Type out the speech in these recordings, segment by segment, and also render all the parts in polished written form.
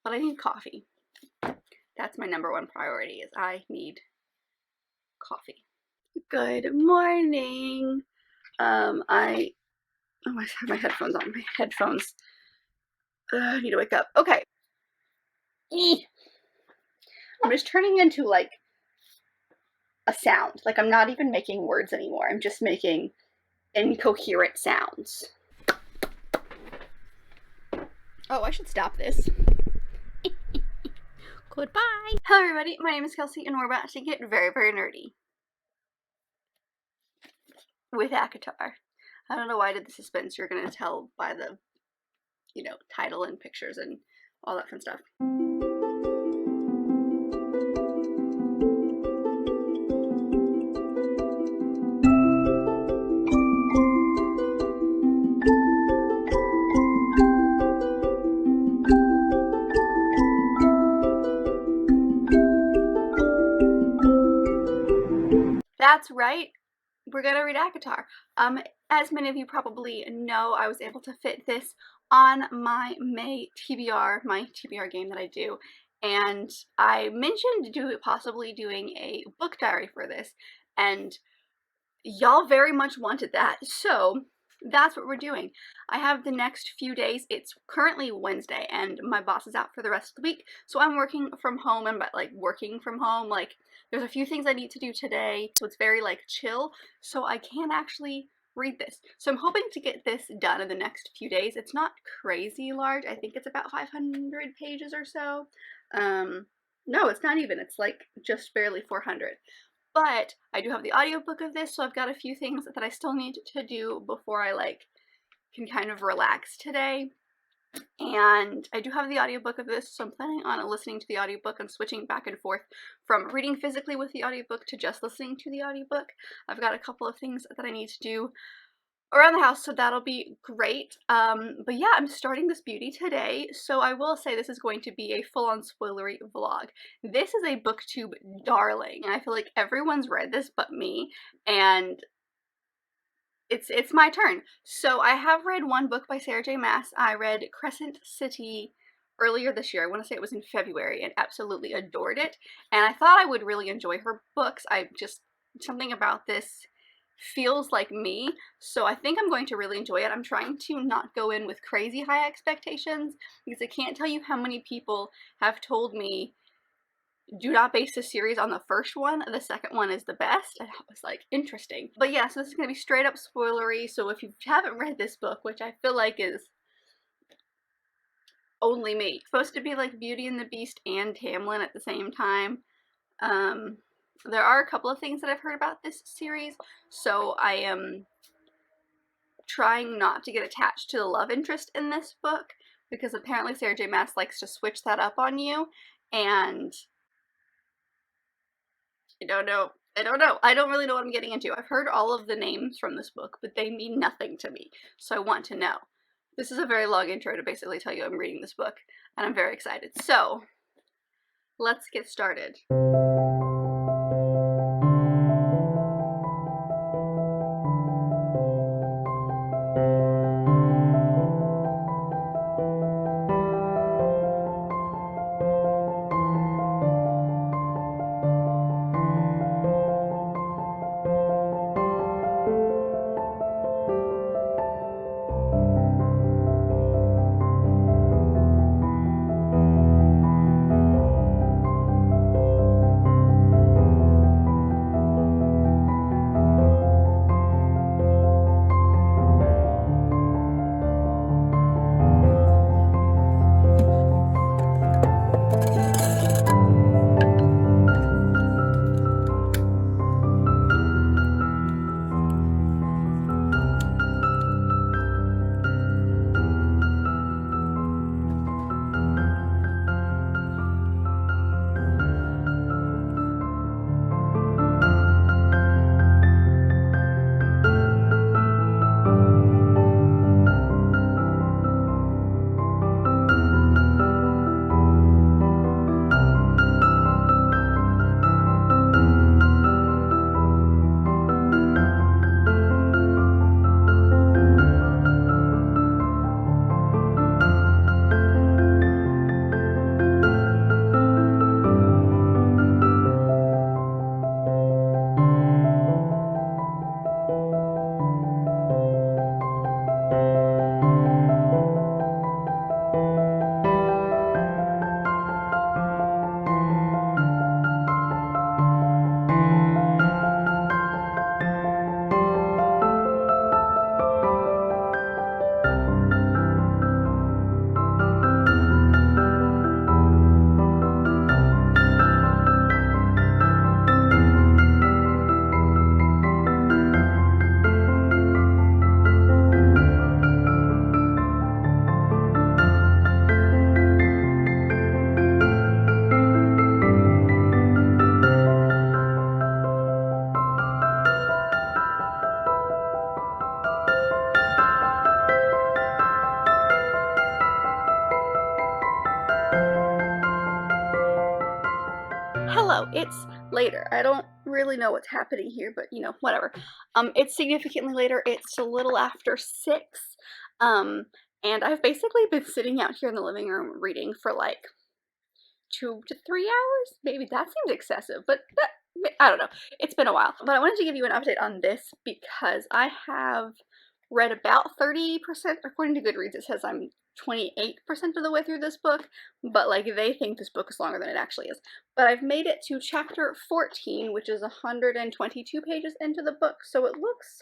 but I need coffee. That's my number one priority, is I need coffee. Good morning. I have my headphones on. My headphones. I need to wake up. Okay. I'm just turning into like a sound. Like I'm not even making words anymore. I'm just making incoherent sounds. Oh, I should stop this. Goodbye. Hello everybody, my name is Kelsey and we're about to get very, very nerdy with ACOTAR. I don't know why I did the suspense. You're gonna tell by the, title and pictures and all that fun stuff. That's right, we're gonna read ACOTAR. As many of you probably know, I was able to fit this on my May TBR, my TBR game that I do, and I mentioned possibly doing a book diary for this, and y'all very much wanted that, so that's what we're doing. I have the next few days. It's currently Wednesday and my boss is out for the rest of the week, so I'm working from home, and working from home, there's a few things I need to do today, so it's very chill, so I can actually read this. So I'm hoping to get this done in the next few days. It's not crazy large. I think it's about 500 pages or so. No, it's not even. It's just barely 400. But I do have the audiobook of this, so I've got a few things that I still need to do before I can kind of relax today. And I do have the audiobook of this, so I'm planning on listening to the audiobook and switching back and forth from reading physically with the audiobook to just listening to the audiobook. I've got a couple of things that I need to do around the house, so that'll be great. But yeah, I'm starting this beauty today, so I will say this is going to be a full-on spoilery vlog. This is a booktube darling. I feel like everyone's read this but me, and it's my turn. So I have read one book by Sarah J. Maas. I read Crescent City earlier this year. I want to say it was in February, and absolutely adored it. And I thought I would really enjoy her books. Something about this feels like me, so I think I'm going to really enjoy it. I'm trying to not go in with crazy high expectations, because I can't tell you how many people have told me, do not base this series on the first one, the second one is the best, and I was interesting. But yeah, so this is going to be straight up spoilery, so if you haven't read this book, which I feel like is only me, it's supposed to be like Beauty and the Beast and Tamlin at the same time. There are a couple of things that I've heard about this series, so I am trying not to get attached to the love interest in this book, because apparently Sarah J. Maas likes to switch that up on you, and I don't know. I don't really know what I'm getting into. I've heard all of the names from this book, but they mean nothing to me, so I want to know. This is a very long intro to basically tell you I'm reading this book, and I'm very excited. So, let's get started. hello, it's later. I don't really know what's happening here, but you know, whatever. It's significantly later. It's a little after 6. And I've basically been sitting out here in the living room reading for like 2 to 3 hours. Maybe that seems excessive, but I don't know. It's been a while. But I wanted to give you an update on this because I have read about 30%. According to Goodreads, it says I'm 28% of the way through this book, but like they think this book is longer than it actually is. But I've made it to chapter 14, which is 122 pages into the book, so it looks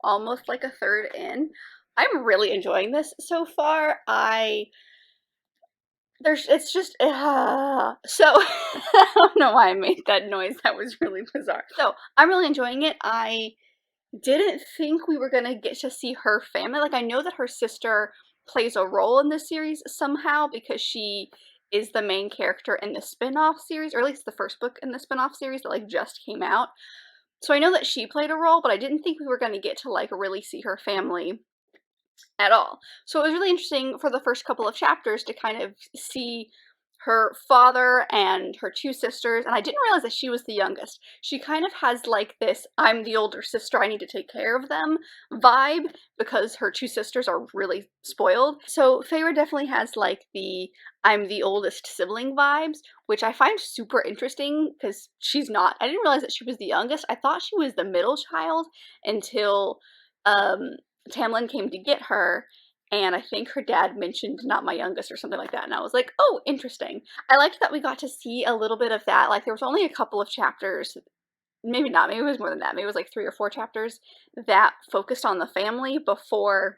almost like a third in. I'm really enjoying this so far. It's just, so, I don't know why I made that noise. That was really bizarre. So, I'm really enjoying it. I didn't think we were gonna get to see her family. Like, I know that her sister plays a role in this series somehow because she is the main character in the spin-off series, or at least the first book in the spin-off series that, like, just came out. So I know that she played a role, but I didn't think we were gonna get to, like, really see her family at all. So it was really interesting for the first couple of chapters to kind of see her father and her 2 sisters, and I didn't realize that she was the youngest. She kind of has like this I'm the older sister, I need to take care of them vibe because her 2 sisters are really spoiled. So Feyre definitely has like the I'm the oldest sibling vibes, which I find super interesting because she's not. I didn't realize that she was the youngest. I thought she was the middle child until Tamlin came to get her, and I think her dad mentioned not my youngest or something like that, and I was like, oh, interesting. I liked that we got to see a little bit of that. Like, there was only a couple of chapters, maybe not, maybe it was more than that, maybe it was like 3 or 4 chapters that focused on the family before,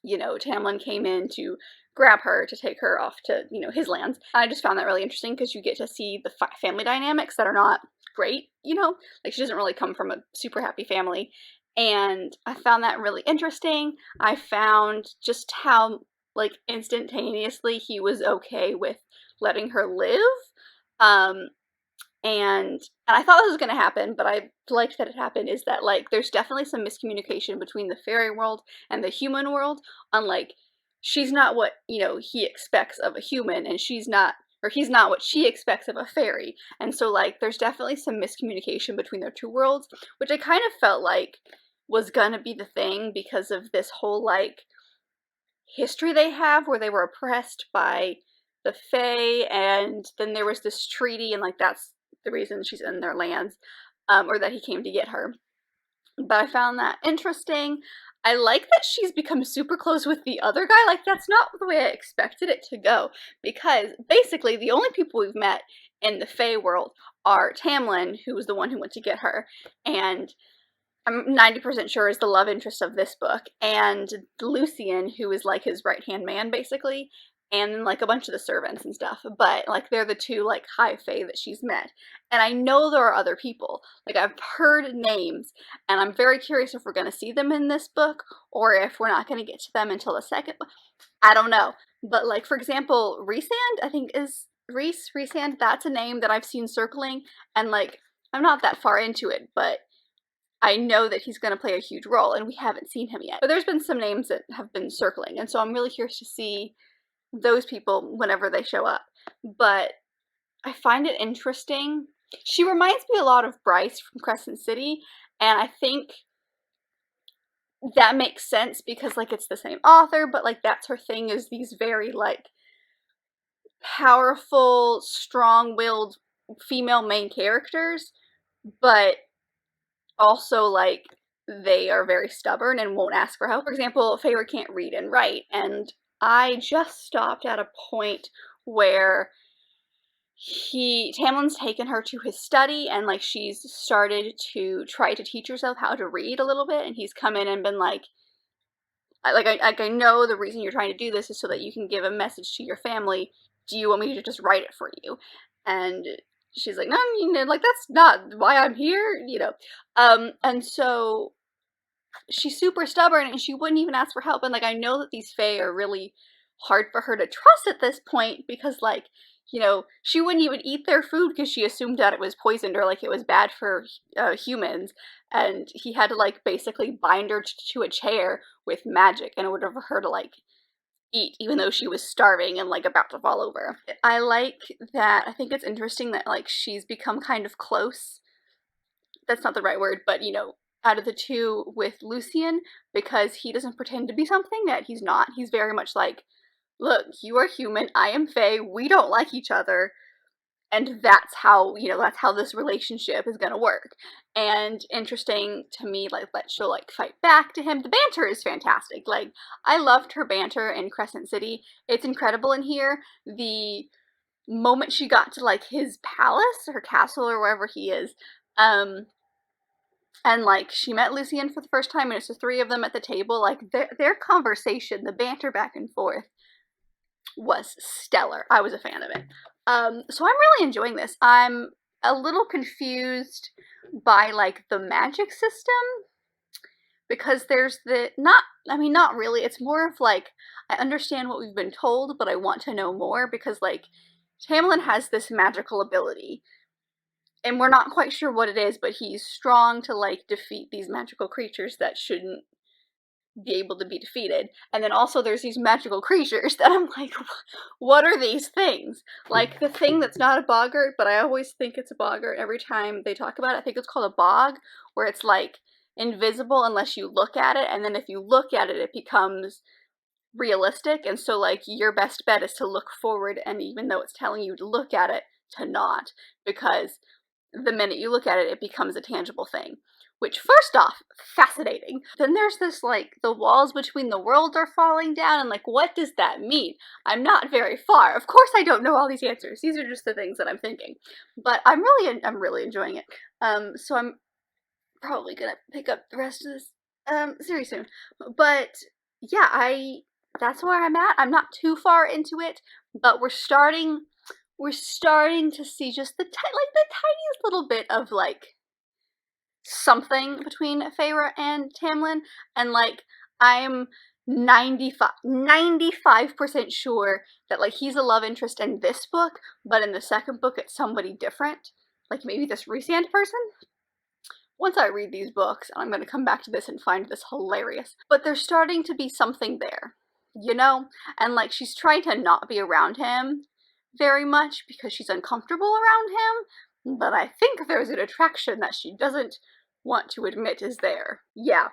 you know, Tamlin came in to grab her to take her off to, you know, his lands. I just found that really interesting because you get to see the family dynamics that are not great, you know? Like, she doesn't really come from a super happy family. And I found that really interesting. I found just how, like, instantaneously he was okay with letting her live. And I thought this was going to happen, but I liked that it happened, is that, like, there's definitely some miscommunication between the fairy world and the human world on, like, she's not what, you know, he expects of a human, and she's not, or he's not what she expects of a fairy. And so, like, there's definitely some miscommunication between their 2 worlds, which I kind of felt like was gonna be the thing because of this whole, like, history they have where they were oppressed by the Fae, and then there was this treaty, and, like, that's the reason she's in their lands, or that he came to get her. But I found that interesting. I like that she's become super close with the other guy. Like, that's not the way I expected it to go, because basically the only people we've met in the Fae world are Tamlin, who was the one who went to get her, and I'm 90% sure is the love interest of this book, and Lucian, who is like his right-hand man, basically, and like a bunch of the servants and stuff. But like they're the 2 like high fae that she's met. And I know there are other people. Like, I've heard names, and I'm very curious if we're going to see them in this book or if we're not going to get to them until the second book. I don't know. But like, for example, Rhysand, I think is Rhysand, that's a name that I've seen circling, and like I'm not that far into it, but I know that he's going to play a huge role, and we haven't seen him yet. But there's been some names that have been circling, and so I'm really curious to see those people whenever they show up. But I find it interesting. She reminds me a lot of Bryce from Crescent City, and I think that makes sense because, like, it's the same author, but, like, that's her thing, is these very, like, powerful, strong-willed female main characters, but also, like, they are very stubborn and won't ask for help. For example, Feyre can't read and write, and I just stopped at a point where Tamlin's taken her to his study, and like she's started to try to teach herself how to read a little bit, and he's come in and been like, I know the reason you're trying to do this is so that you can give a message to your family. Do you want me to just write it for you? And she's like, no, you know, like, that's not why I'm here, you know. And so she's super stubborn, and she wouldn't even ask for help. And like, I know that these fae are really hard for her to trust at this point because, like, you know, she wouldn't even eat their food because she assumed that it was poisoned or like it was bad for humans, and he had to like basically bind her to a chair with magic in order for her to like eat, even though she was starving and, like, about to fall over. I like that, I think it's interesting that, like, she's become kind of close. That's not the right word, but, you know, out of the two with Lucien, because he doesn't pretend to be something that he's not. He's very much like, look, you are human, I am Fae, we don't like each other, and that's how, you know, that's how this relationship is gonna work. And interesting to me, like, that she'll, like, fight back to him. The banter is fantastic. Like, I loved her banter in Crescent City. It's incredible in here. The moment she got to, like, his palace, or castle, or wherever he is, and, like, she met Lucien for the first time, and it's the three of them at the table, like, their conversation, the banter back and forth, was stellar. I was a fan of it. So I'm really enjoying this. I'm a little confused by, like, the magic system, because there's the, not really, it's more of, like, I understand what we've been told, but I want to know more, because, like, Tamlin has this magical ability, and we're not quite sure what it is, but he's strong to, like, defeat these magical creatures that shouldn't be able to be defeated. And then also there's these magical creatures that I'm like, what are these things? Like, the thing that's not a boggart, but I always think it's a boggart every time they talk about it. I think it's called a bog, where it's, like, invisible unless you look at it, and then if you look at it, it becomes realistic. And so, like, your best bet is to look forward, and even though it's telling you to look at it, to not, because the minute you look at it, it becomes a tangible thing. Which, first off, fascinating. Then there's this, like, the walls between the worlds are falling down, and, like, what does that mean? I'm not very far. Of course I don't know all these answers. These are just the things that I'm thinking. But I'm really enjoying it. So I'm probably gonna pick up the rest of this series soon. But yeah, that's where I'm at. I'm not too far into it, but we're starting to see just the tiniest little bit of, like, something between Feyre and Tamlin, and, like, I'm 95% sure that, like, he's a love interest in this book, but in the second book it's somebody different, like maybe this Rhysand person. Once I read these books, I'm going to come back to this and find this hilarious. But there's starting to be something there, you know? And, like, she's trying to not be around him very much because she's uncomfortable around him, but I think there's an attraction that she doesn't want to admit is there. Yeah.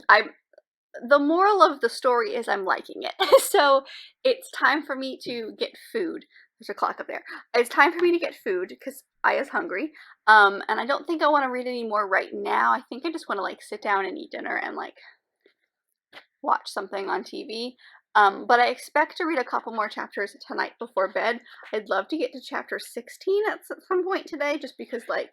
The moral of the story is I'm liking it. So it's time for me to get food. There's a clock up there. It's time for me to get food because Aya's hungry. And I don't think I want to read anymore right now. I think I just want to, like, sit down and eat dinner and, like, watch something on TV. But I expect to read a couple more chapters tonight before bed. I'd love to get to chapter 16 at some point today, just because, like,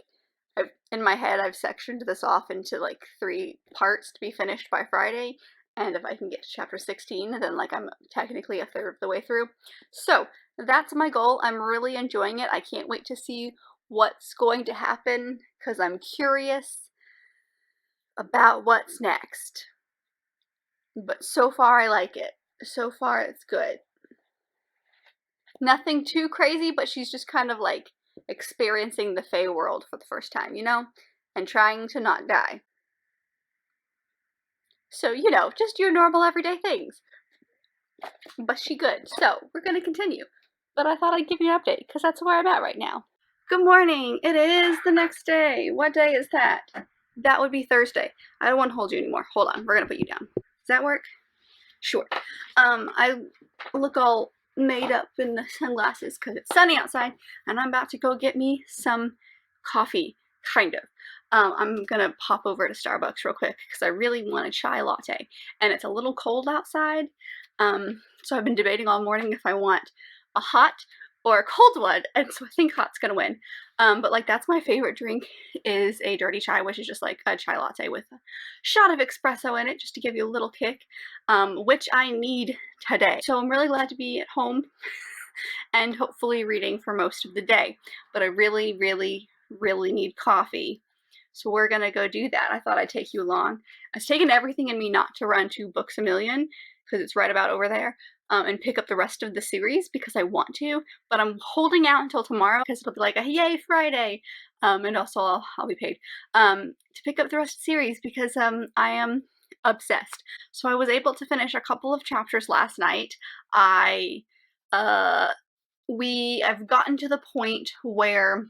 in my head I've sectioned this off into, like, 3 parts to be finished by Friday. And if I can get to chapter 16, then, like, I'm technically a third of the way through. So that's my goal. I'm really enjoying it. I can't wait to see what's going to happen because I'm curious about what's next. But so far I like it. So far it's good. Nothing too crazy, but she's just kind of, like, experiencing the Fae world for the first time, you know? And trying to not die. So, you know, just your normal everyday things. But she good. So, we're going to continue. But I thought I'd give you an update, because that's where I'm at right now. Good morning. It is the next day. What day is that? That would be Thursday. I don't want to hold you anymore. Hold on. We're going to put you down. Does that work? Sure. I look all made up in the sunglasses because it's sunny outside, and I'm about to go get me some coffee, kind of. I'm gonna pop over to Starbucks real quick because I really want a chai latte, and it's a little cold outside, so I've been debating all morning if I want a hot or a cold one, and so I think hot's gonna win. But, like, that's my favorite drink, is a dirty chai, which is just like a chai latte with a shot of espresso in it, just to give you a little kick, which I need today. So I'm really glad to be at home and hopefully reading for most of the day. But I really need coffee. So we're gonna go do that. I thought I'd take you along. I was taking everything in me not to run to Books A Million, because it's right about over there, and pick up the rest of the series because I want to, but I'm holding out until tomorrow because it'll be like a yay Friday, and also I'll be paid, to pick up the rest of the series because I am obsessed. So I was able to finish a couple of chapters last night. I've gotten to the point where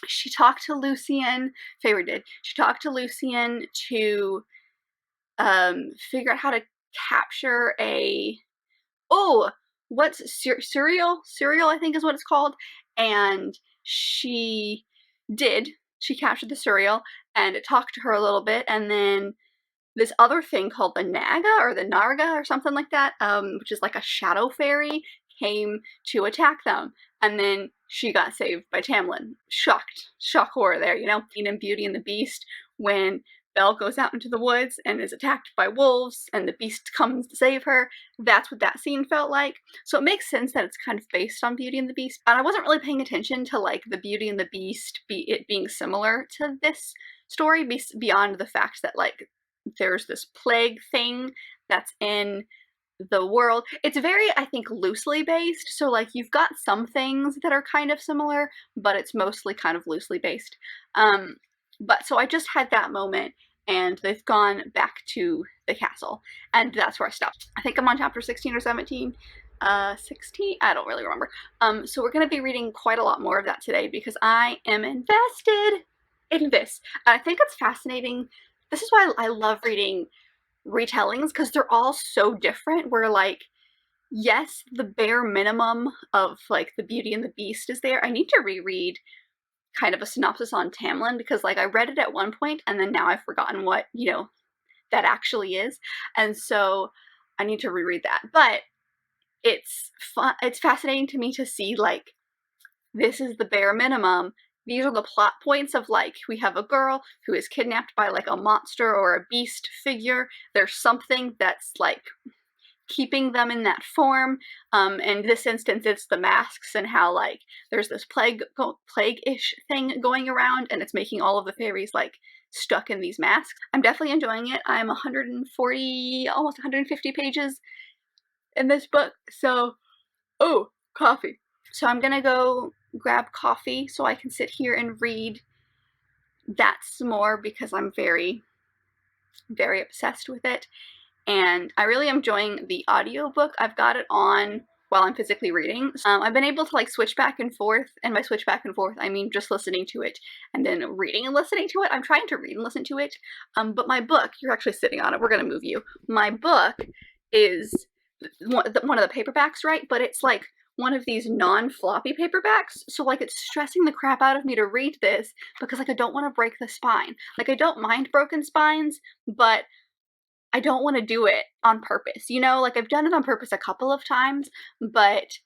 she talked to Lucian, Feyre did, she talked to Lucian to figure out how to capture a, what's Cereal, I think is what it's called, and she captured the Cereal, and it talked to her a little bit, and then this other thing called the Naga, or the Narga, or something like that, which is like a shadow fairy, came to attack them, and then she got saved by Tamlin. Shock horror there, you know? In Beauty and the Beast, when Belle goes out into the woods and is attacked by wolves, and the Beast comes to save her, that's what that scene felt like. So it makes sense that it's kind of based on Beauty and the Beast, and I wasn't really paying attention to, like, the Beauty and the Beast it being similar to this story, beyond the fact that, like, there's this plague thing that's in the world. It's very, I think, loosely based, so like you've got some things that are kind of similar, but it's mostly kind of loosely based. But so I just had that moment, and they've gone back to the castle, and that's where I stopped. I think I'm on chapter 16 or 17. 16? I don't really remember. So we're gonna be reading quite a lot more of that today because I am invested in this. I think it's fascinating. This is why I love reading retellings, because they're all so different, where like, yes, the bare minimum of like the Beauty and the Beast is there. I need to reread kind of a synopsis on Tamlin, because like I read it at one point and then now I've forgotten what, you know, that actually is, and so I need to reread that. But it's fun, it's fascinating to me to see like, this is the bare minimum. These are the plot points of like, we have a girl who is kidnapped by like a monster or a beast figure. There's something that's like keeping them in that form. In this instance, it's the masks, and how like there's this plague-ish thing going around, and it's making all of the fairies like stuck in these masks. I'm definitely enjoying it. I'm 140, almost 150 pages in this book. So, oh, coffee. So I'm gonna go grab coffee so I can sit here and read that some more, because I'm very, very obsessed with it. And I really am enjoying the audiobook. I've got it on while I'm physically reading. I've been able to like switch back and forth, and by switch back and forth I mean just listening to it and then reading and listening to it. I'm trying to read and listen to it, but my book, you're actually sitting on it, we're gonna move you. My book is one of the paperbacks, right? But it's like one of these non-floppy paperbacks, so like it's stressing the crap out of me to read this, because like I don't want to break the spine. Like I don't mind broken spines, but I don't want to do it on purpose, you know? Like I've done it on purpose a couple of times, but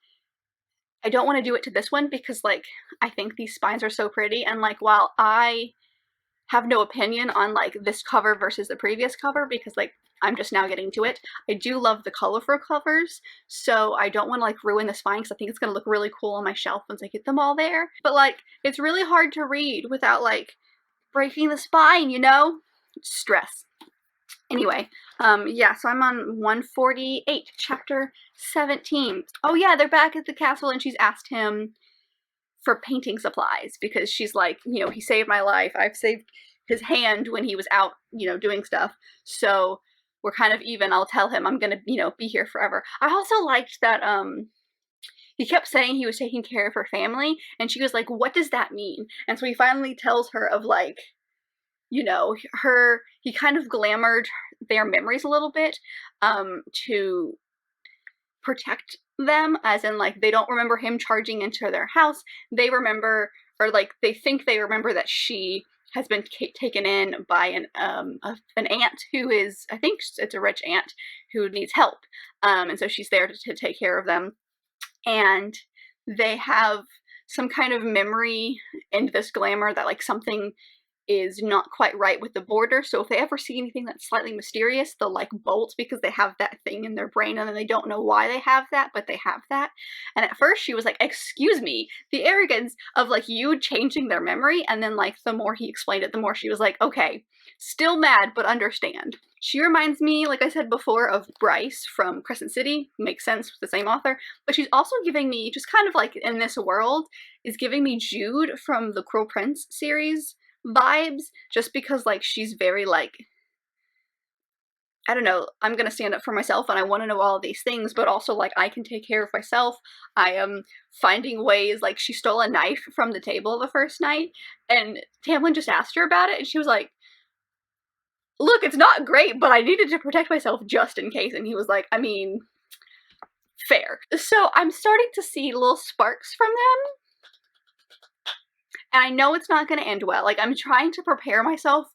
I don't want to do it to this one, because like I think these spines are so pretty, and like while I have no opinion on like this cover versus the previous cover, because like I'm just now getting to it, I do love the colorful covers, so I don't want to like ruin the spine, because I think it's going to look really cool on my shelf once I get them all there. But like, it's really hard to read without like breaking the spine, you know? Stress. Anyway, yeah, so I'm on 148, chapter 17. Oh yeah, they're back at the castle, and she's asked him for painting supplies, because she's like, you know, he saved my life, I've saved his hand when he was out, you know, doing stuff, so we're kind of even. I'll tell him I'm gonna, you know, be here forever. I also liked that, he kept saying he was taking care of her family, and she was like, what does that mean? And so he finally tells her of like, you know, he kind of glamored their memories a little bit, to protect them, as in like they don't remember him charging into their house. They remember, or like they think they remember, that she has been taken in by an aunt who is, I think it's a rich aunt who needs help, and so she's there to take care of them, and they have some kind of memory in this glamour that like something is not quite right with the border. So if they ever see anything that's slightly mysterious, they'll like bolt, because they have that thing in their brain, and then they don't know why they have that, but they have that. And at first she was like, excuse me, the arrogance of like you changing their memory. And then like the more he explained it, the more she was like, okay, still mad, but understand. She reminds me, like I said before, of Bryce from Crescent City. Makes sense with the same author. But she's also giving me, just kind of like in this world, is giving me Jude from the Cruel Prince series vibes, just because like she's very like I don't know, I'm gonna stand up for myself and I want to know all of these things, but also, like, I can take care of myself. I am finding ways, like, she stole a knife from the table the first night, and Tamlin just asked her about it, and she was like, look, it's not great, but I needed to protect myself just in case, and he was like, I mean, fair. So I'm starting to see little sparks from them, and I know it's not gonna end well. Like, I'm trying to prepare myself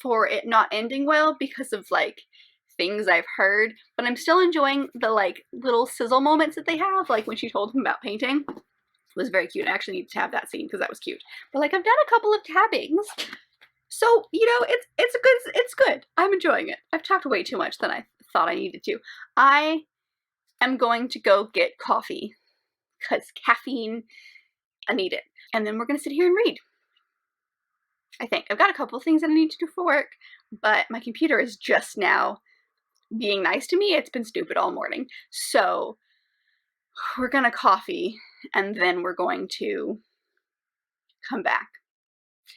for it not ending well because of, like, things I've heard, but I'm still enjoying the, like, little sizzle moments that they have, like when she told him about painting. It was very cute. I actually need to have that scene because that was cute. But, like, I've done a couple of tabbings, so, you know, it's good. I'm enjoying it. I've talked way too much than I thought I needed to. I am going to go get coffee because caffeine, I need it. And then we're gonna sit here and read. I think. I've got a couple of things that I need to do for work, but my computer is just now being nice to me. It's been stupid all morning. So we're gonna coffee and then we're going to come back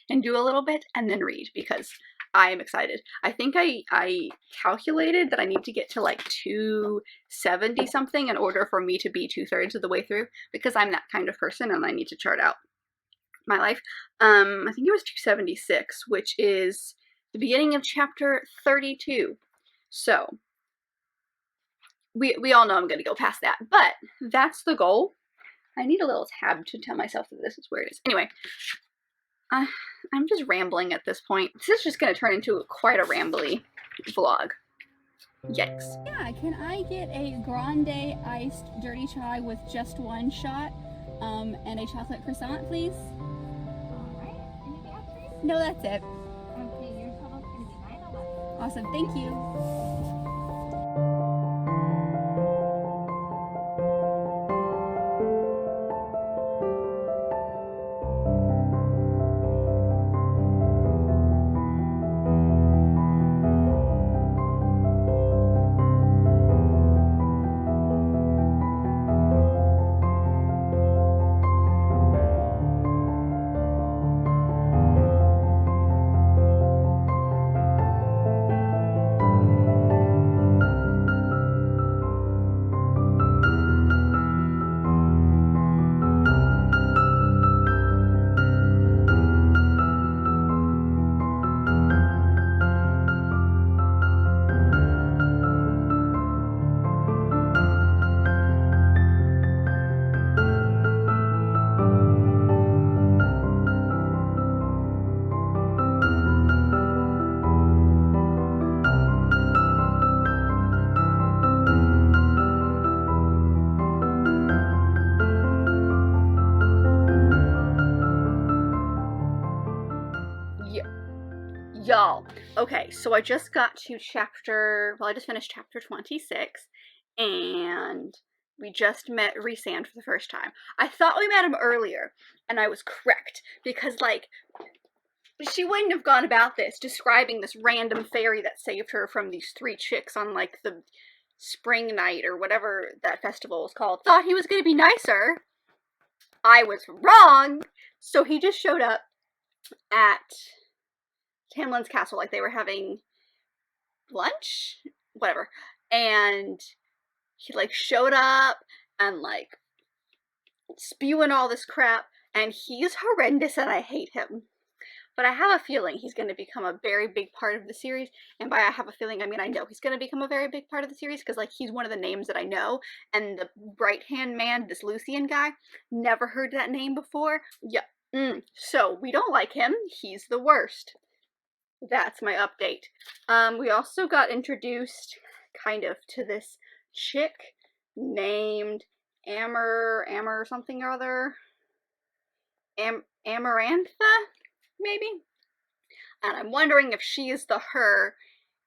and do a little bit and then read because I am excited. I think I calculated that I need to get to like 270 something in order for me to be 2/3 of the way through because I'm that kind of person and I need to chart out my life. I think it was 276, which is the beginning of chapter 32. So we all know I'm going to go past that, but that's the goal. I need a little tab to tell myself that this is where it is. Anyway, I'm just rambling at this point. This is just going to turn into quite a rambly vlog. Yikes. Yeah, can I get a grande iced dirty chai with just one shot and a chocolate croissant, please? Alright, anything else for you? No, that's it. Okay, your total's gonna be 911. Awesome, thank you. Y'all, okay, so I just got to I just finished chapter 26, and we just met Rhysand for the first time. I thought we met him earlier, and I was correct, because, like, she wouldn't have gone about this, describing this random fairy that saved her from these 3 chicks on, like, the spring night, or whatever that festival was called. Thought he was gonna be nicer. I was wrong! So he just showed up at Tamlin's castle, like they were having lunch, whatever, and he like showed up and like spewing all this crap, and he's horrendous and I hate him. But I have a feeling he's going to become a very big part of the series, and by I have a feeling, I mean I know he's going to become a very big part of the series, because like he's one of the names that I know, and the right-hand man, this Lucian guy, never heard that name before. Yeah, so we don't like him, he's the worst. That's my update. We also got introduced, kind of, to this chick named Amber something or other. Amarantha, maybe? And I'm wondering if she is the her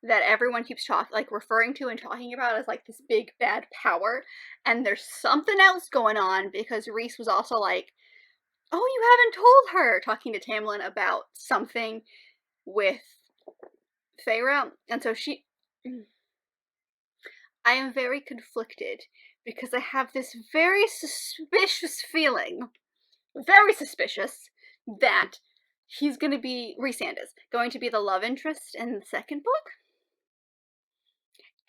that everyone keeps referring to and talking about as like this big bad power. And there's something else going on, because Rhys was also like, oh, you haven't told her, talking to Tamlin about something with Feyre, and so I am very conflicted, because I have this very suspicious feeling, very suspicious, that Rhysand is going to be the love interest in the second book.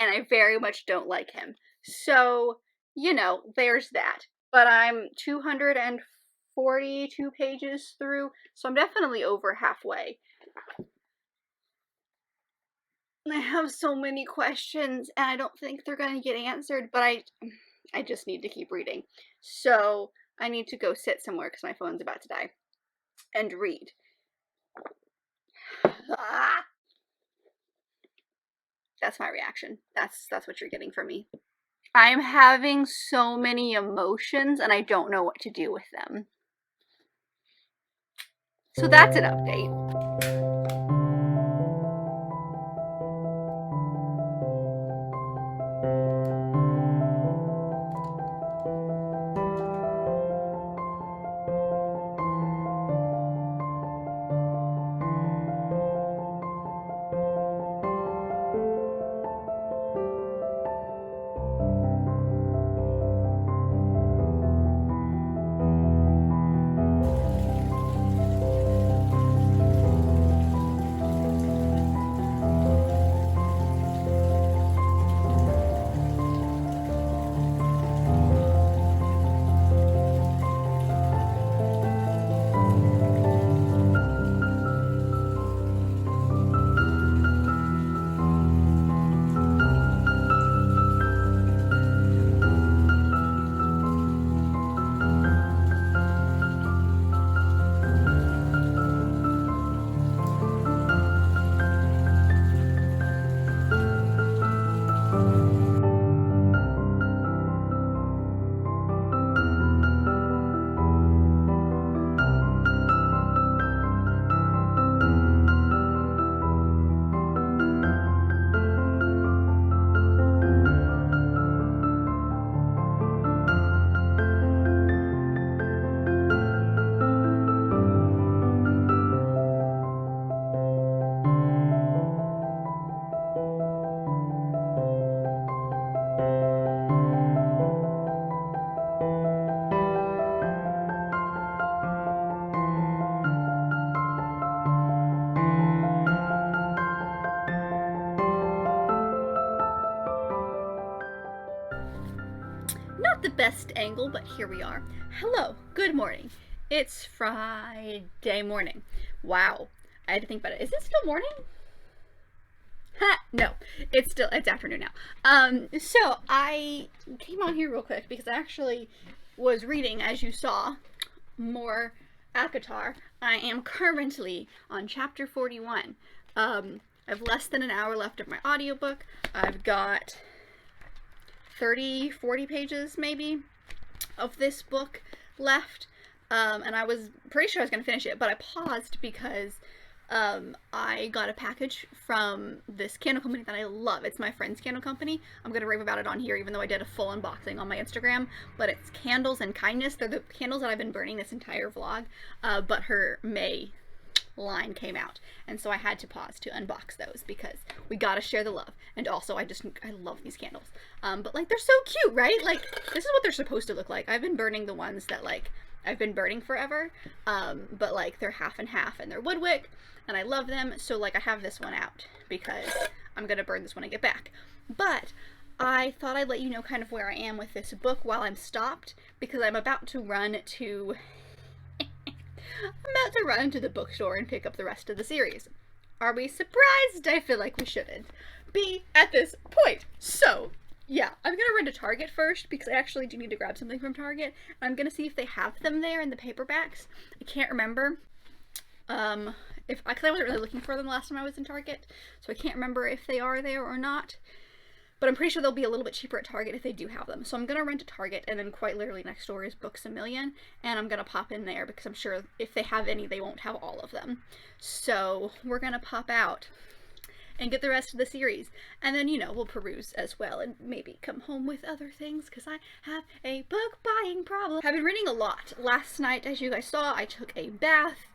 and I very much don't like him. So, you know, there's that. But I'm 242 pages through, so I'm definitely over halfway. I have so many questions, and I don't think they're going to get answered, but I just need to keep reading. So I need to go sit somewhere because my phone's about to die and read. Ah! That's my reaction. That's what you're getting from me. I'm having so many emotions, and I don't know what to do with them. So that's an update. Not the best angle, but here we are. Hello, good morning. It's Friday morning. Wow, I had to think about it. Is it still morning? Ha, no, it's afternoon now. So I came on here real quick because I actually was reading, as you saw, more ACOTAR. I am currently on chapter 41. I have less than an hour left of my audiobook. I've got 30-40 pages maybe of this book left, and I was pretty sure I was going to finish it, but I paused because I got a package from this candle company that I love. It's my friend's candle company. I'm going to rave about it on here, even though I did a full unboxing on my Instagram, but it's Candles and Kindness. They're the candles that I've been burning this entire vlog, but her May line came out, and so I had to pause to unbox those because we gotta share the love. And also I love these candles, but like, they're so cute, right? Like, this is what they're supposed to look like. I've been burning the ones that like I've been burning forever, but like they're half and half, and they're wood wick, and I love them. So like, I have this one out because I'm gonna burn this when I get back. But I thought I'd let you know kind of where I am with this book while I'm stopped, because I'm about to run to the bookstore and pick up the rest of the series. Are we surprised? I feel like we shouldn't be at this point. So, yeah, I'm gonna run to Target first because I actually do need to grab something from Target. I'm gonna see if they have them there in the paperbacks. I can't remember because I wasn't really looking for them last time I was in Target, so I can't remember if they are there or not. But I'm pretty sure they'll be a little bit cheaper at Target if they do have them. So I'm going to run to Target, and then quite literally next door is Books A Million, and I'm going to pop in there because I'm sure if they have any, they won't have all of them. So we're going to pop out and get the rest of the series. And then, you know, we'll peruse as well and maybe come home with other things because I have a book buying problem. I've been reading a lot. Last night, as you guys saw, I took a bath,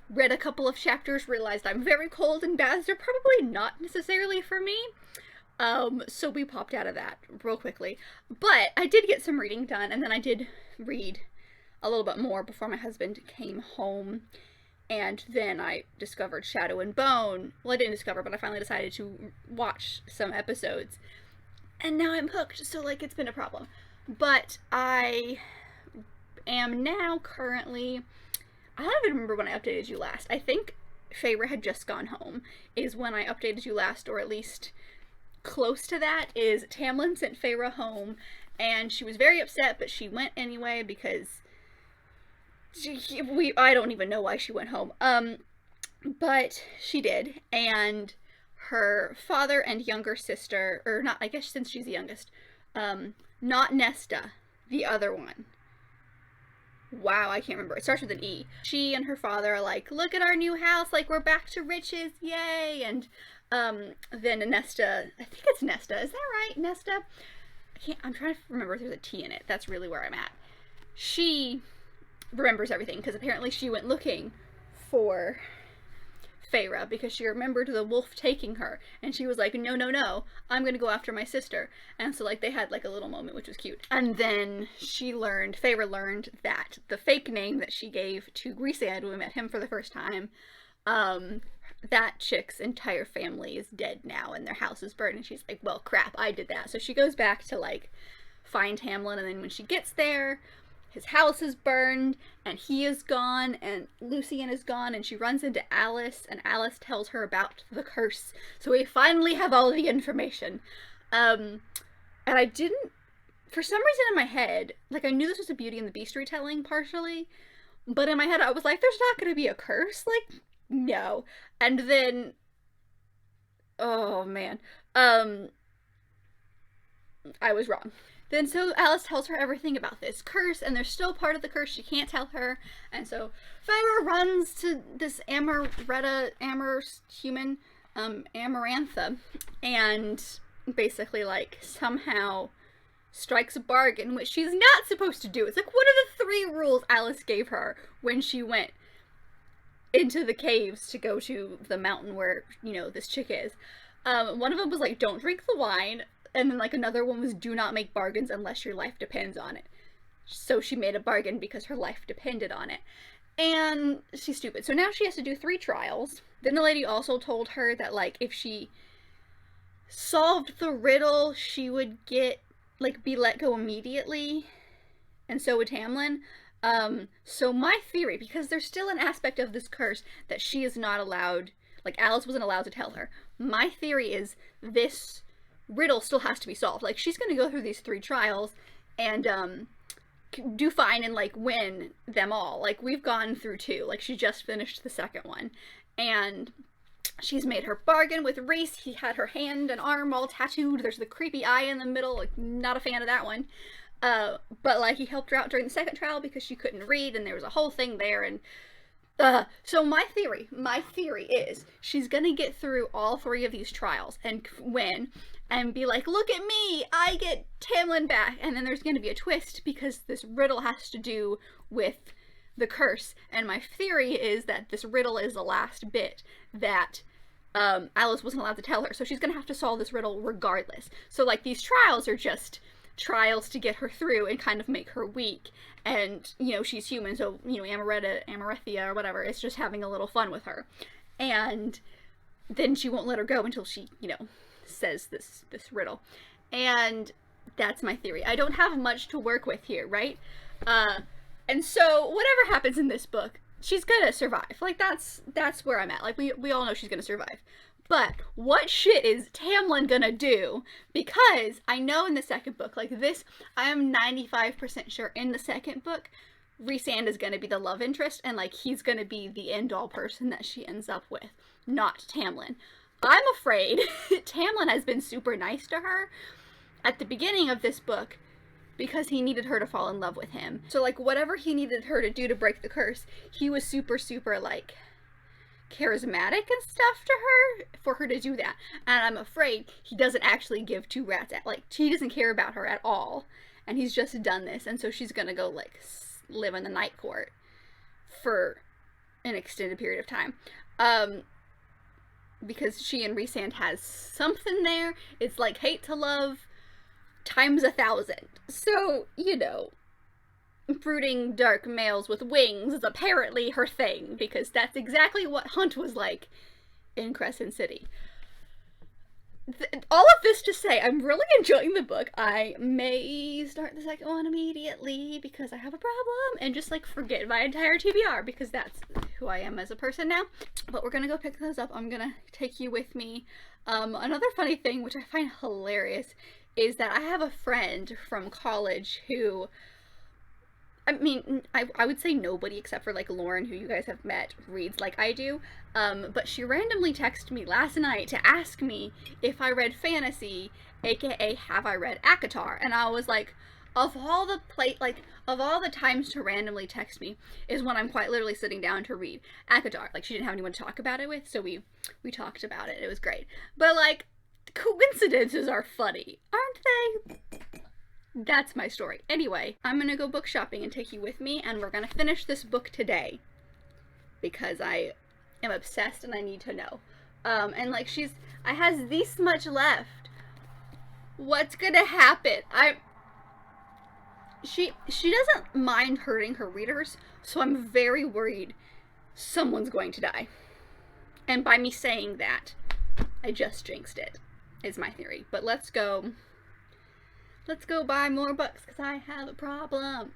read a couple of chapters, realized I'm very cold and baths are probably not necessarily for me. So we popped out of that real quickly, but I did get some reading done, and then I did read a little bit more before my husband came home, And then I discovered Shadow and Bone. Well, I didn't discover, but I finally decided to watch some episodes. And now I'm hooked, so like it's been a problem. But I am now currently, I don't even remember when I updated you last. I think Feyre had just gone home is when I updated you last, or at least close to that. Is Tamlin sent Feyre home, and she was very upset, but she went anyway because I don't even know why she went home. But she did, and her father and younger sister, or not, I guess since she's the youngest, not Nesta, the other one. Wow, I can't remember. It starts with an E. She and her father are like, look at our new house, like we're back to riches, yay! And then Nesta, I think it's Nesta, is that right? Nesta? I'm trying to remember if there's a T in it. That's really where I'm at. She remembers everything because apparently she went looking for Feyre because she remembered the wolf taking her, and she was like, no, no, no, I'm gonna go after my sister. And so like they had like a little moment, which was cute. And then Feyre learned that the fake name that she gave to Rhysand when we met him for the first time, that chick's entire family is dead now and their house is burned, and she's like, well crap, I did that. So she goes back to like find Tamlin, and then when she gets there, his house is burned, and he is gone, and Lucien is gone, and she runs into Alice, and Alice tells her about the curse. So we finally have all the information. And I didn't, for some reason in my head, like I knew this was a Beauty and the Beast retelling partially, but in my head I was like, there's not going to be a curse, like, no. And then, oh man, I was wrong. Then so Alice tells her everything about this curse, and there's still part of the curse she can't tell her, and so Feyre runs to this Amarantha, and basically like somehow strikes a bargain, which she's not supposed to do. It's like one of the 3 rules Alice gave her when she went into the caves to go to the mountain where, you know, this chick is. One of them was like, don't drink the wine. And then like another one was, do not make bargains unless your life depends on it. So she made a bargain because her life depended on it. And she's stupid. So now she has to do 3 trials. Then the lady also told her that like if she solved the riddle, she would get like be let go immediately. And so would Tamlin. So my theory, because there's still an aspect of this curse that she is not allowed, like Alice wasn't allowed to tell her. My theory is this riddle still has to be solved. Like she's gonna go through these 3 trials and do fine and like win them all. Like we've gone through 2. Like she just finished the second one, and she's made her bargain with Rhys. He had her hand and arm all tattooed. There's the creepy eye in the middle. Like not a fan of that one. But like he helped her out during the second trial because she couldn't read, and there was a whole thing there. And so my theory is she's gonna get through all 3 of these trials and win and be like, look at me, I get Tamlin back. And then there's gonna be a twist because this riddle has to do with the curse. And my theory is that this riddle is the last bit that Alice wasn't allowed to tell her. So she's gonna have to solve this riddle regardless. So like these trials are just trials to get her through and kind of make her weak. And, you know, she's human, so, you know, Amarethia or whatever is just having a little fun with her. And then she won't let her go until she, you know, says this riddle. And that's my theory. I don't have much to work with here, right? And so whatever happens in this book, she's gonna survive. Like that's where I'm at. Like we all know she's gonna survive. But what shit is Tamlin gonna do? Because I know in the second book, like this, I am 95% sure in the second book, Rhysand is gonna be the love interest, and like he's gonna be the end-all person that she ends up with, not Tamlin. I'm afraid Tamlin has been super nice to her at the beginning of this book because he needed her to fall in love with him. So like whatever he needed her to do to break the curse, he was super like charismatic and stuff to her for her to do that. And I'm afraid he doesn't actually give 2 rats at, like he doesn't care about her at all, and he's just done this, and so she's gonna go like live in the night court for an extended period of time. Because she and Rhysand has something there. It's like hate to love times 1,000. So, you know, brooding dark males with wings is apparently her thing, because that's exactly what Hunt was like in Crescent City. All of this to say, I'm really enjoying the book. I may start the second one immediately because I have a problem, and just like forget my entire TBR because that's who I am as a person now. But we're gonna go pick those up. I'm gonna take you with me. Another funny thing, which I find hilarious, is that I have a friend from college who, I mean, I would say nobody except for like Lauren, who you guys have met, reads like I do. But she randomly texted me last night to ask me if I read fantasy, aka have I read ACOTAR, and I was like, of all the times to randomly text me is when I'm quite literally sitting down to read ACOTAR. Like, she didn't have anyone to talk about it with, so we talked about it. It was great. But like, coincidences are funny, aren't they? That's my story. Anyway, I'm gonna go book shopping and take you with me, and we're gonna finish this book today because I am obsessed and I need to know. And like, I has this much left. What's gonna happen? She doesn't mind hurting her readers, so I'm very worried someone's going to die. And by me saying that, I just jinxed it, is my theory. But let's go buy more books, because I have a problem.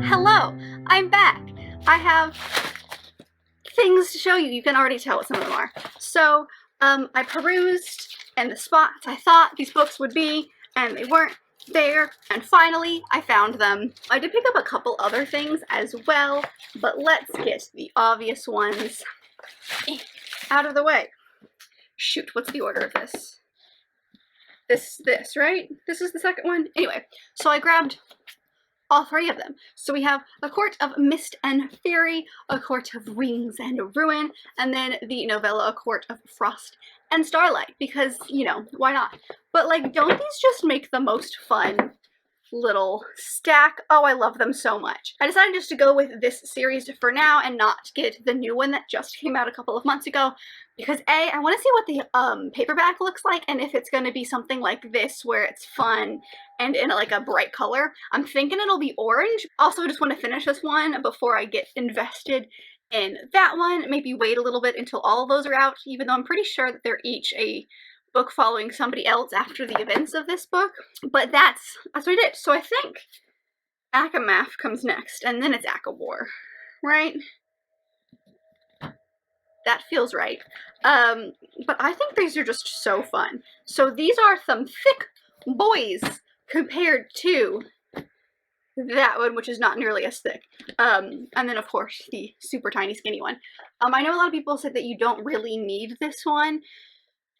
Hello, I'm back. I have things to show you. You can already tell what some of them are. So, I perused and the spots I thought these books would be, and they weren't there, and finally I found them. I did pick up a couple other things as well, but let's get the obvious ones out of the way. Shoot, what's the order of this? This, right? This is the second one? Anyway, so I grabbed all three of them. So we have A Court of Mist and Fury, A Court of Wings and Ruin, and then the novella A Court of Frost and Starlight, because, you know, why not? But like, don't these just make the most fun little stack. Oh, I love them so much. I decided just to go with this series for now and not get the new one that just came out a couple of months ago, because A, I want to see what the paperback looks like, and if it's going to be something like this where it's fun and in like a bright color. I'm thinking it'll be orange. Also, I just want to finish this one before I get invested in that one. Maybe wait a little bit until all of those are out, even though I'm pretty sure that they're each a book following somebody else after the events of this book. But that's what I did. So I think ACOMAF comes next, and then it's ACOWAR, right? That feels right. But I think these are just so fun. So these are some thick boys compared to that one, which is not nearly as thick. And then of course the super tiny skinny one. I know a lot of people said that you don't really need this one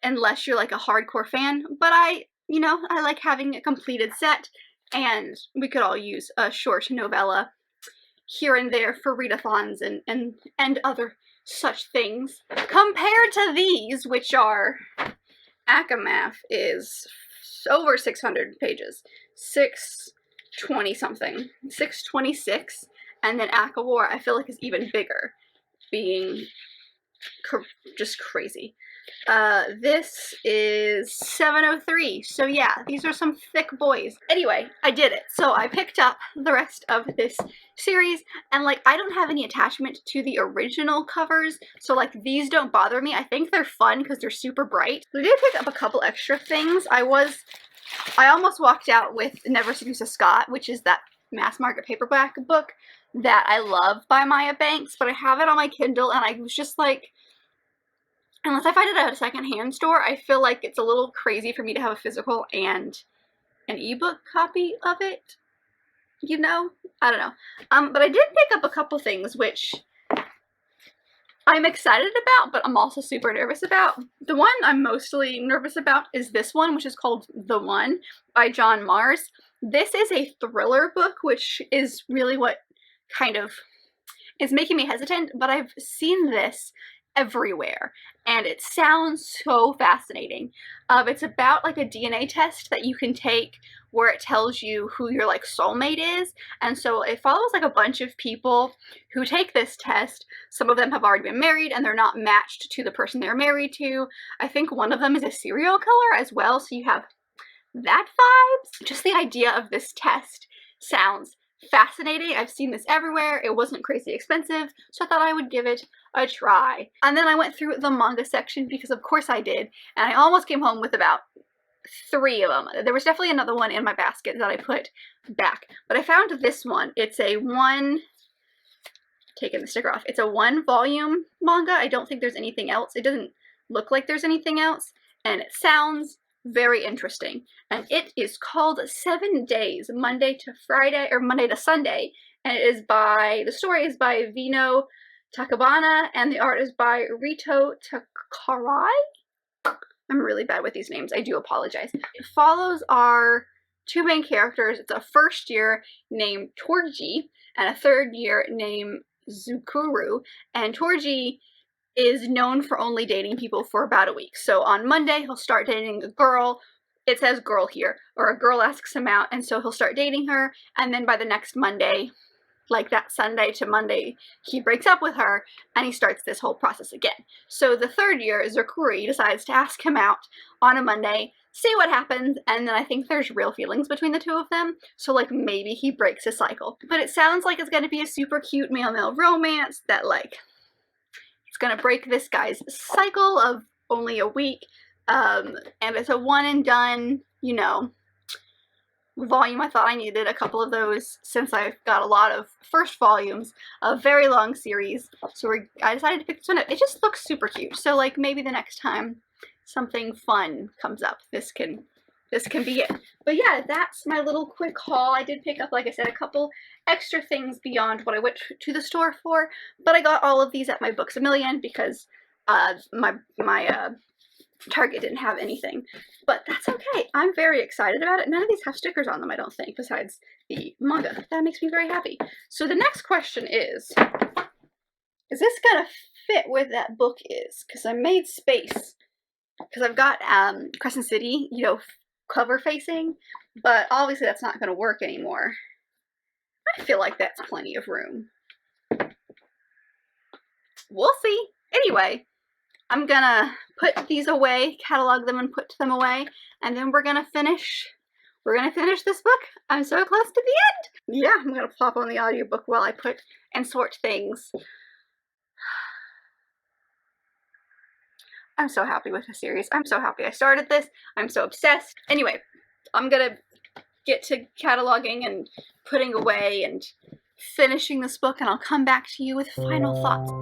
unless you're like a hardcore fan, but I like having a completed set, and we could all use a short novella here and there for readathons and other such things, compared to these, which are, ACOMAF is over 600 pages, 620 something, 626, and then ACOWAR I feel like is even bigger, being just crazy. This is 703, so yeah, these are some thick boys. Anyway, I did it. So I picked up the rest of this series, and like, I don't have any attachment to the original covers, so like, these don't bother me. I think they're fun because they're super bright. We did pick up a couple extra things. I almost walked out with Never Seduce a Scot, which is that mass market paperback book that I love by Maya Banks, but I have it on my Kindle, and I was just like, unless I find it at a secondhand store, I feel like it's a little crazy for me to have a physical and an ebook copy of it. You know? I don't know. But I did pick up a couple things which I'm excited about, but I'm also super nervous about. The one I'm mostly nervous about is this one, which is called The One by John Mars. This is a thriller book, which is really what kind of is making me hesitant, but I've seen this everywhere, and it sounds so fascinating. It's about like a DNA test that you can take where it tells you who your like soulmate is, and so it follows like a bunch of people who take this test. Some of them have already been married and they're not matched to the person they're married to. I think one of them is a serial killer as well, so you have that vibes. Just the idea of this test sounds fascinating. I've seen this everywhere. It wasn't crazy expensive, so I thought I would give it a try. And then I went through the manga section, because of course I did, and I almost came home with about 3 of them. There was definitely another one in my basket that I put back, but I found this one. It's a taking the sticker off. It's a 1-volume manga. I don't think there's anything else. It doesn't look like there's anything else, and it sounds very interesting. And it is called 7 Days, Monday to Friday, or Monday to Sunday, and the story is by Vino Takabana, and the art is by Rito Takarai? I'm really bad with these names. I do apologize. It follows our 2 main characters. It's a first year named Torji and a third year named Zukuru. And Torji is known for only dating people for about a week. So on Monday, he'll start dating a girl. It says girl here, or a girl asks him out, and so he'll start dating her, and then by the next Monday, like that Sunday to Monday, he breaks up with her, and he starts this whole process again. So the third year, Zukuri decides to ask him out on a Monday, see what happens, and then I think there's real feelings between the two of them, so like maybe he breaks his cycle. But it sounds like it's gonna be a super cute male-male romance that like, it's gonna break this guy's cycle of only a week, and it's a one and done, you know, volume. I thought I needed a couple of those since I've got a lot of first volumes, a very long series, so I decided to pick this one up. It just looks super cute, so like maybe the next time something fun comes up, this can be it. But yeah, that's my little quick haul. I did pick up, like I said, a couple extra things beyond what I went to the store for, but I got all of these at my Books A Million because my Target didn't have anything. But that's okay. I'm very excited about it. None of these have stickers on them, I don't think, besides the manga. That makes me very happy. So the next question is this gonna fit where that book is? Because I made space. Because I've got Crescent City, you know, cover facing, but obviously that's not going to work anymore. I feel like that's plenty of room. We'll see. Anyway, I'm gonna put these away, catalog them and put them away, and then we're gonna finish this book. I'm so close to the end. Yeah, I'm gonna plop on the audiobook while I put and sort things. I'm so happy with the series. I'm so happy I started this. I'm so obsessed. Anyway, I'm gonna get to cataloging and putting away and finishing this book, and I'll come back to you with final thoughts.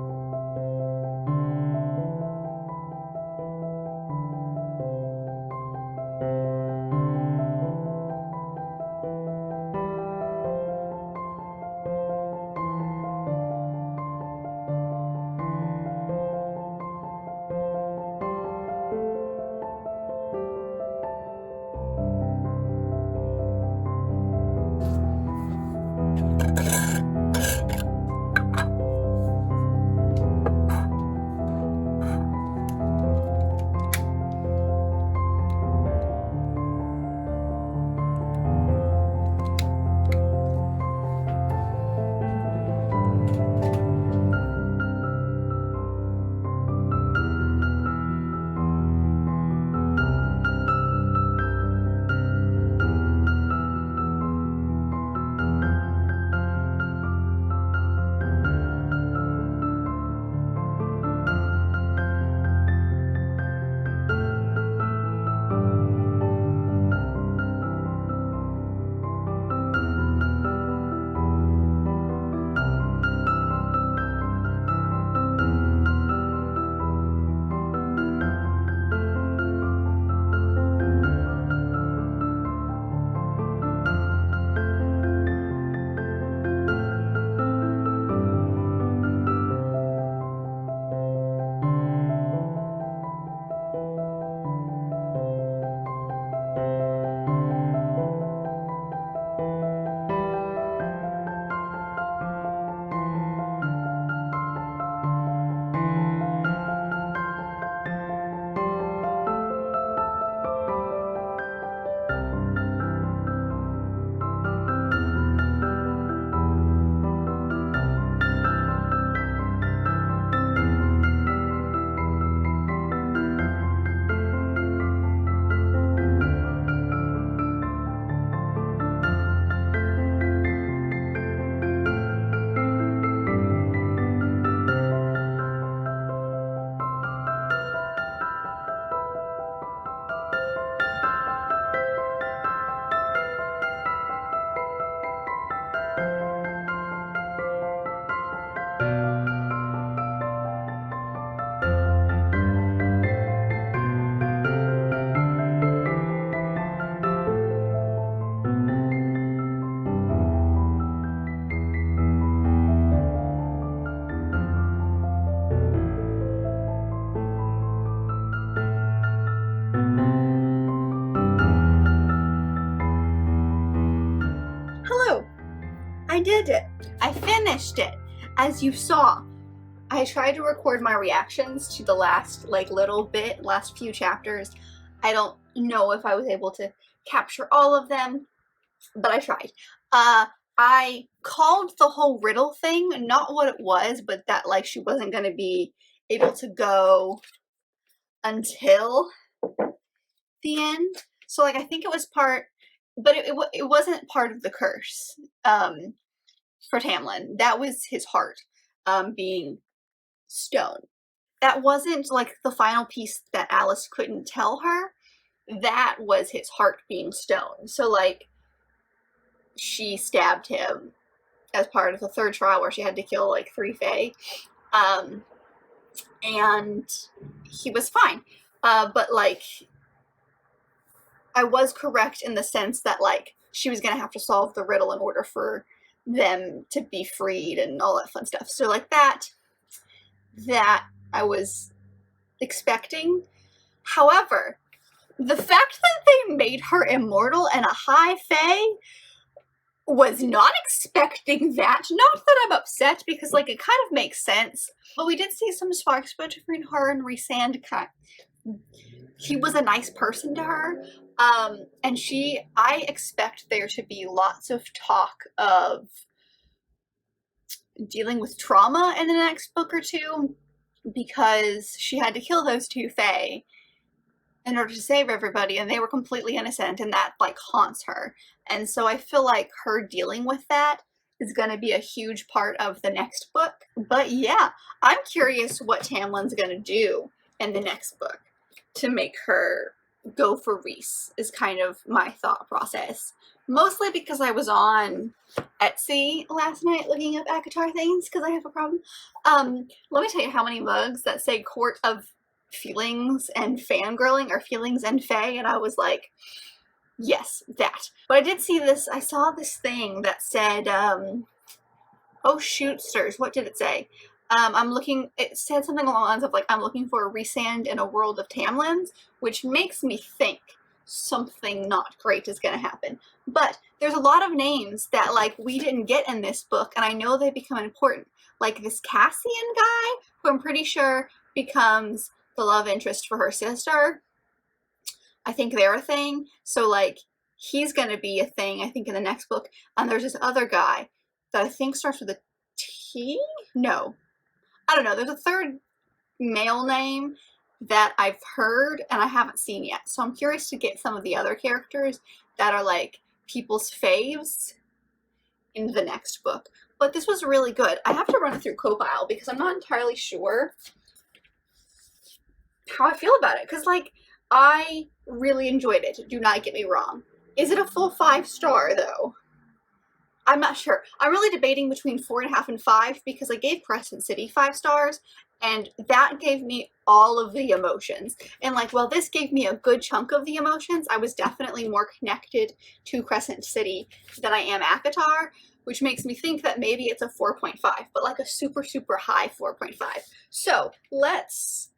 I did it. I finished it. As you saw, I tried to record my reactions to the last last few chapters. I don't know if I was able to capture all of them, but I tried. I called the whole riddle thing not what it was, but that like she wasn't going to be able to go until the end. So like I think it was part, but it wasn't part of the curse for Tamlin. That was his heart being stone. That wasn't like the final piece that Alice couldn't tell her. That was his heart being stone. So like she stabbed him as part of the third trial where she had to kill like 3 Fae. And he was fine. But like I was correct in the sense that like she was gonna have to solve the riddle in order for them to be freed and all that fun stuff. So like that I was expecting. However, the fact that they made her immortal and a high Fae was not expecting that. Not that I'm upset, because like it kind of makes sense. But we did see some sparks between her and Rhysand. He was a nice person to her. And I expect there to be lots of talk of dealing with trauma in the next book or two, because she had to kill those two Fae in order to save everybody, and they were completely innocent, and that like haunts her. And so I feel like her dealing with that is going to be a huge part of the next book. But yeah, I'm curious what Tamlin's going to do in the next book to make her go for Reese, is kind of my thought process. Mostly because I was on Etsy last night looking up ACOTAR things because I have a problem. Let me tell you how many mugs that say Court of Feelings and Fangirling or Feelings and Fae, and I was like, yes, that. But I did see this, I saw this thing that said, oh shootsters, what did it say? It said something along the lines of like, I'm looking for a Resand in a world of Tamlins, which makes me think something not great is going to happen. But there's a lot of names that like we didn't get in this book, and I know they become important. Like this Cassian guy, who I'm pretty sure becomes the love interest for her sister. I think they're a thing. So like he's going to be a thing, I think, in the next book. And there's this other guy that I think starts with a T? No. I don't know. There's a third male name that I've heard and I haven't seen yet. So I'm curious to get some of the other characters that are like people's faves in the next book. But this was really good. I have to run it through Copile because I'm not entirely sure how I feel about it. Because like, I really enjoyed it. Do not get me wrong. Is it a full 5-star though? I'm not sure. I'm really debating between 4.5 and 5 because I gave Crescent City 5 stars, and that gave me all of the emotions. And like, while this gave me a good chunk of the emotions, I was definitely more connected to Crescent City than I am ACOTAR, which makes me think that maybe it's a 4.5, but like a super, super high 4.5. So let's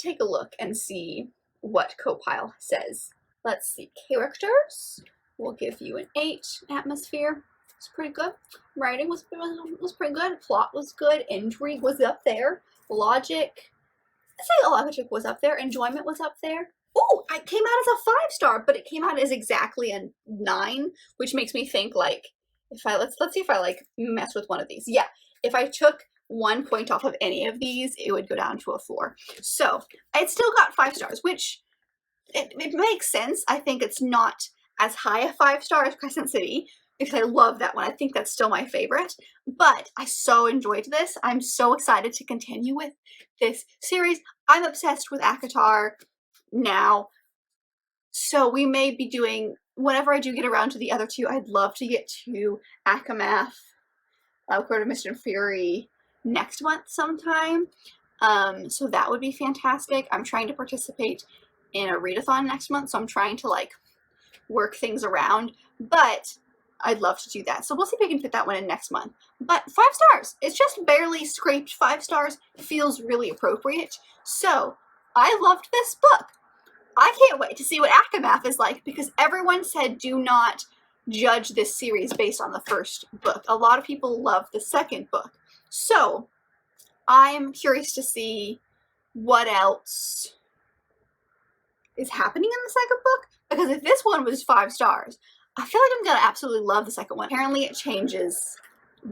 take a look and see what Copile says. Let's see. Characters. We'll give you an 8. Atmosphere. It's pretty good. Writing was pretty good. Plot was good. Intrigue was up there. Logic, I'd say logic was up there. Enjoyment was up there. Oh, I came out as a 5-star, but it came out as exactly a 9, which makes me think like, if I let's see if I like mess with one of these. Yeah, if I took 1 point off of any of these, it would go down to a 4. So I still got 5 stars, which it makes sense. I think it's not as high a 5-star as Crescent City, because I love that one. I think that's still my favorite, but I so enjoyed this. I'm so excited to continue with this series. I'm obsessed with ACOTAR now, so we may be doing, whenever I do get around to the other two, I'd love to get to Akamath, Court of Mist and Fury next month sometime. So that would be fantastic. I'm trying to participate in a readathon next month, so I'm trying to like work things around, but I'd love to do that. So we'll see if we can fit that one in next month. But 5 stars. It's just barely scraped 5 stars. It feels really appropriate. So I loved this book. I can't wait to see what Akamath is like, because everyone said do not judge this series based on the first book. A lot of people love the second book. So I'm curious to see what else is happening in the second book, because if this one was 5 stars, I feel like I'm going to absolutely love the second one. Apparently it changes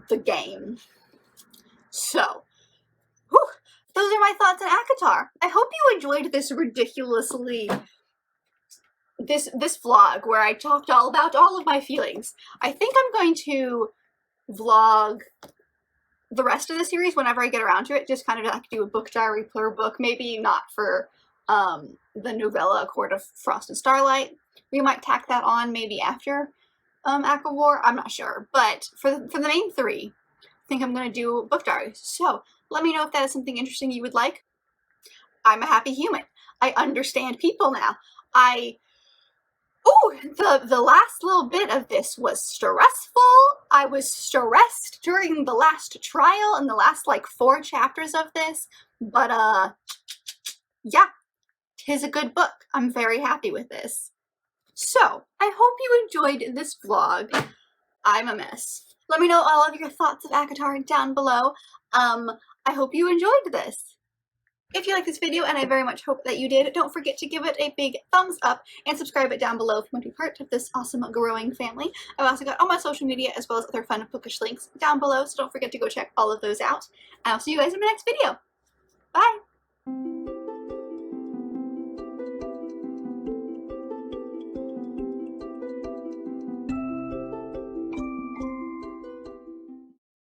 the game. So, whew, those are my thoughts on ACOTAR. I hope you enjoyed this ridiculously, this vlog where I talked all about all of my feelings. I think I'm going to vlog the rest of the series whenever I get around to it, just kind of like do a book diary per book. Maybe not for the novella A Court of Frost and Starlight. We might tack that on maybe after Aqua War. I'm not sure. But for the main 3, I think I'm going to do book diaries. So let me know if that is something interesting you would like. I'm a happy human. I understand people now. The last little bit of this was stressful. I was stressed during the last trial and the last like 4 chapters of this. But yeah, 'tis a good book. I'm very happy with this. So, I hope you enjoyed this vlog. I'm a mess. Let me know all of your thoughts of ACOTAR down below. I hope you enjoyed this. If you liked this video, and I very much hope that you did, don't forget to give it a big thumbs up and subscribe it down below if you want to be part of this awesome growing family. I've also got all my social media as well as other fun bookish links down below, so don't forget to go check all of those out. And I'll see you guys in my next video. Bye!